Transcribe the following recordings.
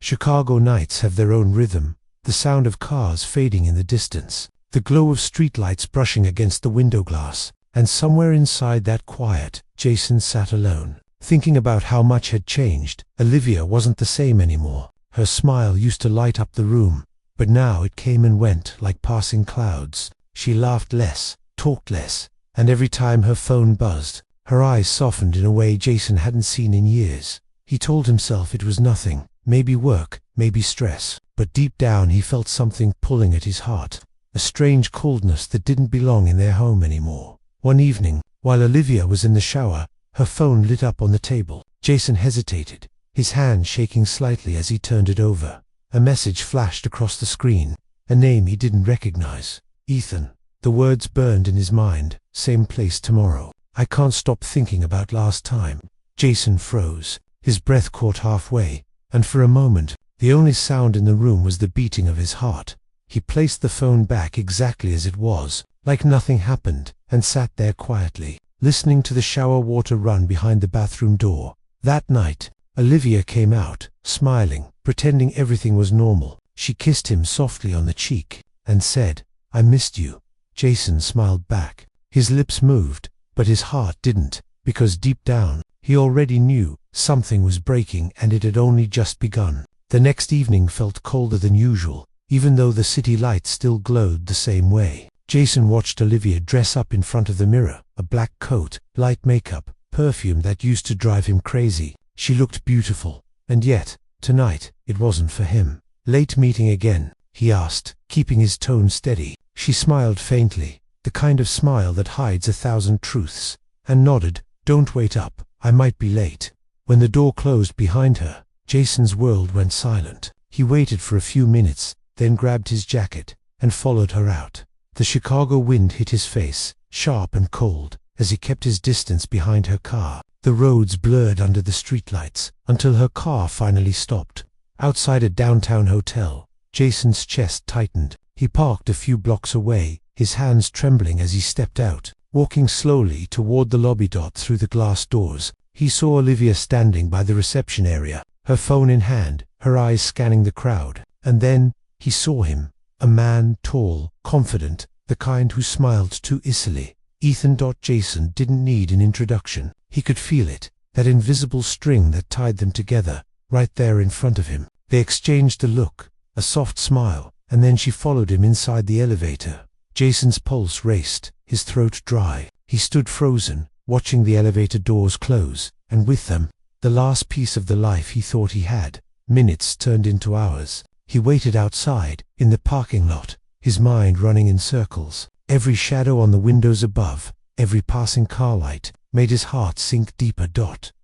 Chicago nights have their own rhythm, the sound of cars fading in the distance, the glow of streetlights brushing against the window glass, and somewhere inside that quiet, Jason sat alone, thinking about how much had changed. Olivia wasn't the same anymore. Her smile used to light up the room, but now it came and went like passing clouds. She laughed less, talked less, and every time her phone buzzed, her eyes softened in a way Jason hadn't seen in years. He told himself it was nothing, maybe work, maybe stress, but deep down he felt something pulling at his heart, a strange coldness that didn't belong in their home anymore. One evening, while Olivia was in the shower, her phone lit up on the table. Jason hesitated, his hand shaking slightly as he turned it over. A message flashed across the screen, a name he didn't recognize. Ethan. The words burned in his mind. Same place tomorrow. I can't stop thinking about last time. Jason froze, his breath caught halfway, and for a moment, the only sound in the room was the beating of his heart. He placed the phone back exactly as it was, like nothing happened, and sat there quietly, listening to the shower water run behind the bathroom door. That night, Olivia came out, smiling, pretending everything was normal. She kissed him softly on the cheek, and said, "I missed you." Jason smiled back. His lips moved, but his heart didn't, because deep down, he already knew something was breaking and it had only just begun. The next evening felt colder than usual, even though the city lights still glowed the same way. Jason watched Olivia dress up in front of the mirror, a black coat, light makeup, perfume that used to drive him crazy. She looked beautiful, and yet, tonight, it wasn't for him. "Late meeting again?" he asked, keeping his tone steady. She smiled faintly, the kind of smile that hides 1,000 truths, and nodded. "Don't wait up, I might be late." When the door closed behind her, Jason's world went silent. He waited for a few minutes, then grabbed his jacket, and followed her out. The Chicago wind hit his face, sharp and cold, as he kept his distance behind her car. The roads blurred under the streetlights, until her car finally stopped. Outside a downtown hotel, Jason's chest tightened. He parked a few blocks away, his hands trembling as he stepped out. Walking slowly toward the lobby. Through the glass doors, he saw Olivia standing by the reception area, her phone in hand, her eyes scanning the crowd. And then, he saw him, a man, tall, confident, the kind who smiled too easily. Ethan. Jason didn't need an introduction. He could feel it, that invisible string that tied them together, right there in front of him. They exchanged a look, a soft smile, and then she followed him inside the elevator. Jason's pulse raced, his throat dry. He stood frozen, watching the elevator doors close, and with them, the last piece of the life he thought he had. Minutes turned into hours. He waited outside, in the parking lot, his mind running in circles. Every shadow on the windows above, every passing car light, made his heart sink deeper.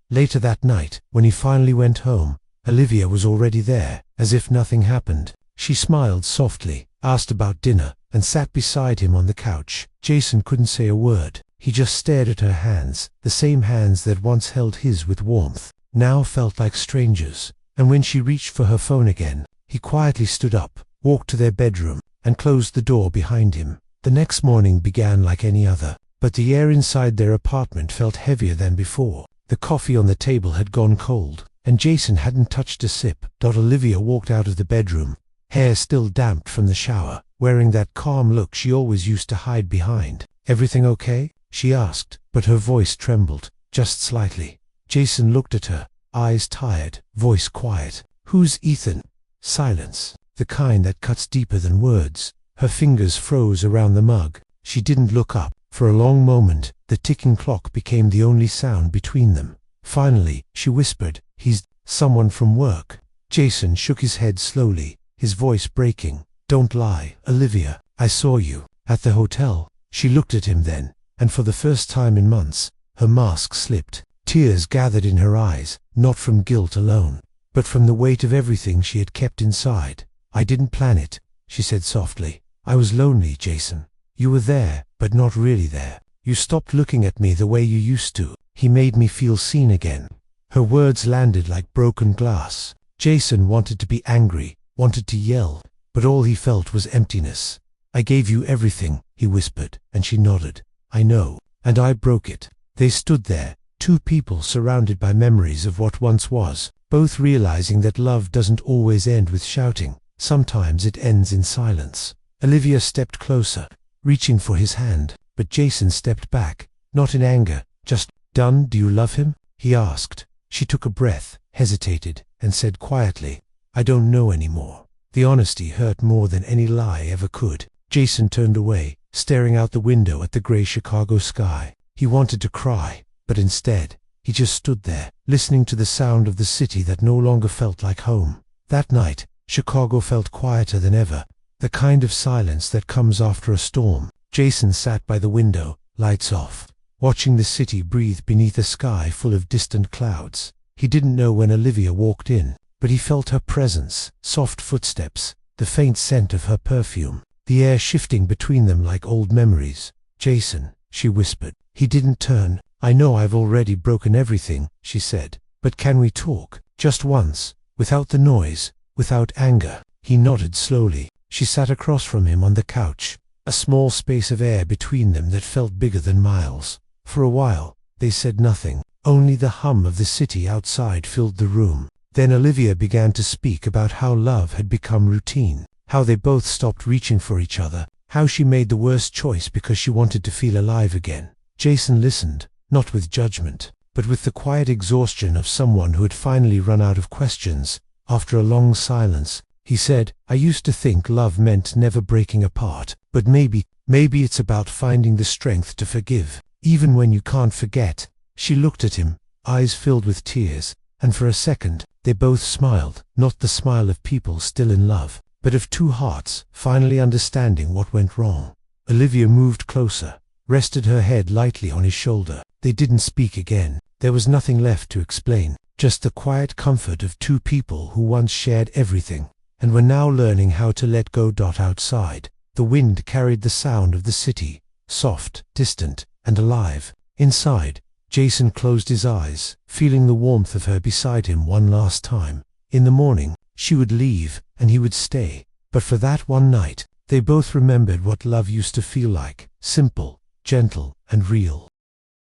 Later that night, when he finally went home, Olivia was already there, as if nothing happened. She smiled softly, asked about dinner, and sat beside him on the couch. Jason couldn't say a word. He just stared at her hands, the same hands that once held his with warmth, now felt like strangers. And when she reached for her phone again, he quietly stood up, walked to their bedroom, and closed the door behind him. The next morning began like any other, but the air inside their apartment felt heavier than before. The coffee on the table had gone cold, and Jason hadn't touched a sip. Olivia walked out of the bedroom, hair still damp from the shower, wearing that calm look she always used to hide behind. "Everything okay?" she asked, but her voice trembled, just slightly. Jason looked at her, eyes tired, voice quiet. "Who's Ethan?" Silence, the kind that cuts deeper than words. Her fingers froze around the mug. She didn't look up. For a long moment, the ticking clock became the only sound between them. Finally, she whispered, "He's someone from work." Jason shook his head slowly, his voice breaking. "Don't lie, Olivia. I saw you at the hotel." She looked at him then, and for the first time in months, her mask slipped. Tears gathered in her eyes, not from guilt alone, but from the weight of everything she had kept inside. "I didn't plan it," she said softly. "I was lonely, Jason. You were there, but not really there. You stopped looking at me the way you used to. He made me feel seen again." Her words landed like broken glass. Jason wanted to be angry, wanted to yell, but all he felt was emptiness. "I gave you everything," he whispered, and she nodded. "I know, and I broke it." They stood there, two people surrounded by memories of what once was, both realizing that love doesn't always end with shouting. Sometimes it ends in silence. Olivia stepped closer, reaching for his hand, but Jason stepped back, not in anger, just, "Done? Do you love him?" he asked. She took a breath, hesitated, and said quietly, "I don't know anymore." The honesty hurt more than any lie ever could. Jason turned away, staring out the window at the gray Chicago sky. He wanted to cry, but instead, he just stood there, listening to the sound of the city that no longer felt like home. That night, Chicago felt quieter than ever, the kind of silence that comes after a storm. Jason sat by the window, lights off, watching the city breathe beneath a sky full of distant clouds. He didn't know when Olivia walked in, but he felt her presence, soft footsteps, the faint scent of her perfume, the air shifting between them like old memories. "Jason," she whispered. He didn't turn. "I know I've already broken everything," she said, "but can we talk? Just once, without the noise, without anger." He nodded slowly. She sat across from him on the couch, a small space of air between them that felt bigger than miles. For a while, they said nothing. Only the hum of the city outside filled the room. Then Olivia began to speak about how love had become routine, how they both stopped reaching for each other, how she made the worst choice because she wanted to feel alive again. Jason listened, not with judgment, but with the quiet exhaustion of someone who had finally run out of questions. After a long silence, he said, "I used to think love meant never breaking apart, but maybe it's about finding the strength to forgive, even when you can't forget." She looked at him, eyes filled with tears, and for a second, they both smiled, not the smile of people still in love, but of two hearts finally understanding what went wrong. Olivia moved closer, rested her head lightly on his shoulder. They didn't speak again. There was nothing left to explain, just the quiet comfort of two people who once shared everything, and were now learning how to let go. Outside, the wind carried the sound of the city, soft, distant, and alive. Inside, Jason closed his eyes, feeling the warmth of her beside him one last time. In the morning, she would leave, and he would stay. But for that one night, they both remembered what love used to feel like, simple, gentle, and real.